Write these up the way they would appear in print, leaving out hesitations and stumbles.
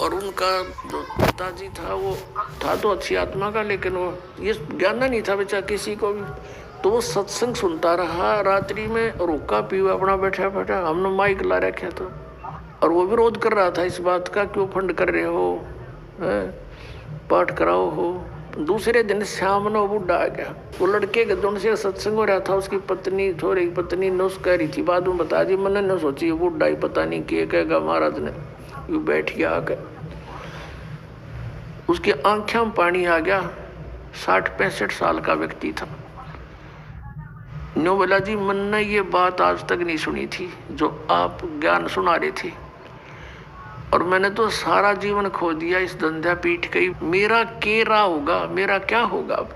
और उनका जो पिताजी था वो था तो अच्छी आत्मा का, लेकिन वो ये ज्ञान नहीं था बेचा किसी को भी। तो वो सत्संग सुनता रहा रात्रि में, रोका पीवा अपना बैठा बैठा, हमने माइक ला रखा था। और वो विरोध कर रहा था इस बात का, क्यों फंड कर रहे हो, पाठ कराओ हो। दूसरे दिन शाम ने वो बुढ़ा आ गया। वो लड़के के दोनों से सत्संग हो रहा था, उसकी पत्नी थोड़ी पत्नी ने उस कह रही थी, बाद में बता दी, मैंने न सोची बुढ़ा ही पता नहीं क्या कहेगा महाराज ने। यू बैठ गया आकर, उसकी आंखों में पानी आ गया। 60-65 साल का व्यक्ति था। नो बोला जी मैंने ये बात आज तक नहीं सुनी थी जो आप ज्ञान सुना रहे थे, और मैंने तो सारा जीवन खो दिया इस धंधा पीठ गई, मेरा केरा होगा, मेरा क्या होगा अब।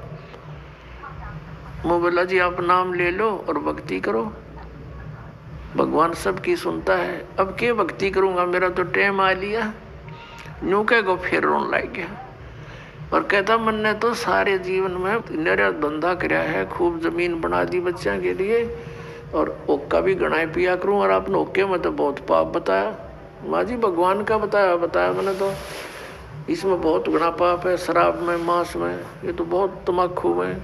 मैं बोला जी आप नाम ले लो और भक्ति करो, भगवान सबकी सुनता है। अब क्या भक्ति करूंगा, मेरा तो टाइम आ लिया। न्यू कह गो फिर रोन लग गया और कहता मैंने तो सारे जीवन में मेरा धंधा कराया है, खूब जमीन बना दी बच्चों के लिए, और ओक्का भी गणाए पिया करूं, और आपने ओके में तो बहुत पाप बताया। माँ जी भगवान का बताया मैंने तो, इसमें बहुत गुना पाप है, शराब में, मांस में, ये तो बहुत तम्बाकू में,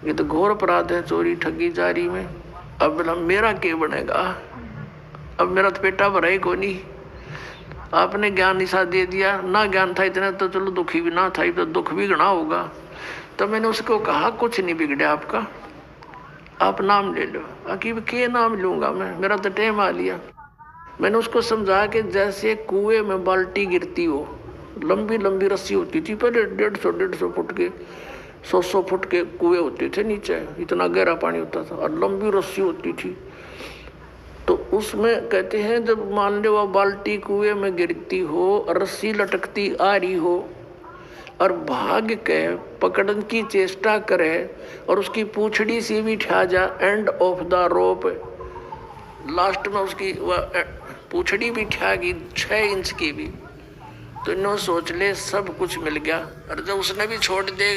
ये तो घोर अपराध है, चोरी ठगी जारी में। अब बोला मेरा क्या बनेगा, अब मेरा तो पेटा भरा ही को नहीं। आपने ज्ञान निशा दे दिया, ना ज्ञान था इतना तो चलो दुखी भी ना था, तो दुख भी गणा होगा। तो मैंने उसको कहा कुछ नहीं बिगड़ा आपका, आप नाम ले लो। अकीब के नाम लूंगा मैं, मेरा तो टाइम आ लिया। मैंने उसको समझा कि जैसे कुएं में बाल्टी गिरती हो, लंबी लंबी रस्सी होती थी पहले, 150 फुट के, 100 फुट के कुएं होते थे नीचे, इतना गहरा पानी होता था, और लंबी रस्सी होती थी। तो उसमें कहते हैं जब मान लो वह बाल्टी कुएं में गिरती हो, रस्सी लटकती आ रही हो, और भाग के पकड़ने की चेष्टा करे, और उसकी पूंछड़ी सी भी ठा जा end of the rope, last में उसकी वह पूंछड़ी भी ठा गई 6 इंच की भी, तो इन्होंने सोच ले सब कुछ मिल गया। और जब उसने भी छोड़ दे,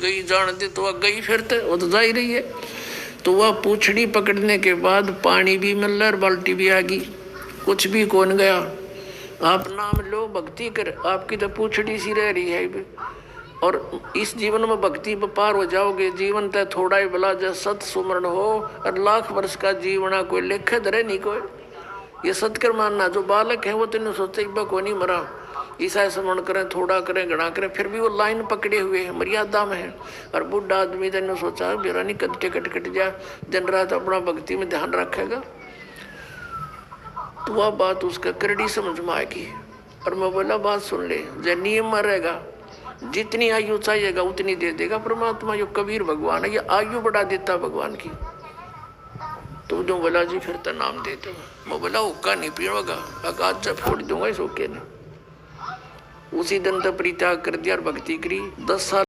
गई जान दे, तो वह गई फिर तो वो तो जा ही रही है। तो वह पूंछड़ी पकड़ने के बाद पानी भी मिल रहा और बाल्टी भी आ गई, कुछ भी कौन गया। आप नाम लो भक्ति कर, आपकी तो पूंछड़ी सी रह रही है। और इस जीवन में भक्ति पर पार हो जाओगे। जीवन तो थोड़ा ही भला जब सत सुमरण हो, और लाख वर्ष का जीवना कोई लेखे धरे नहीं कोई। ये सत्कर मानना, जो बालक है वो तो सोचते को नहीं मरा, ईसा स्मरण करें, थोड़ा करें, घना करें, फिर भी वो लाइन पकड़े हुए हैं, मर्यादा में है। और बुढ़ा आदमी तो सोचा मेरा नहीं कट जा, दिन रात अपना भक्ति में ध्यान रखेगा, तो वह बात उसका करड़ी समझ में आएगी। और मैं बोला बात सुन ले, जब नियम में रहेगा, जितनी आयु चाहिएगा उतनी दे देगा परमात्मा। यो कबीर भगवान है, ये आयु बढ़ा देता भगवान की। तो जो बोला जी फिर तो नाम दे दो। मैं बोला हुक्का नहीं पीऊंगा, आकाश जब फोड़ दूंगा इस हुक्के ने। उसी दिन तो परित्याग कर दिया और भक्ति करी। 10 साल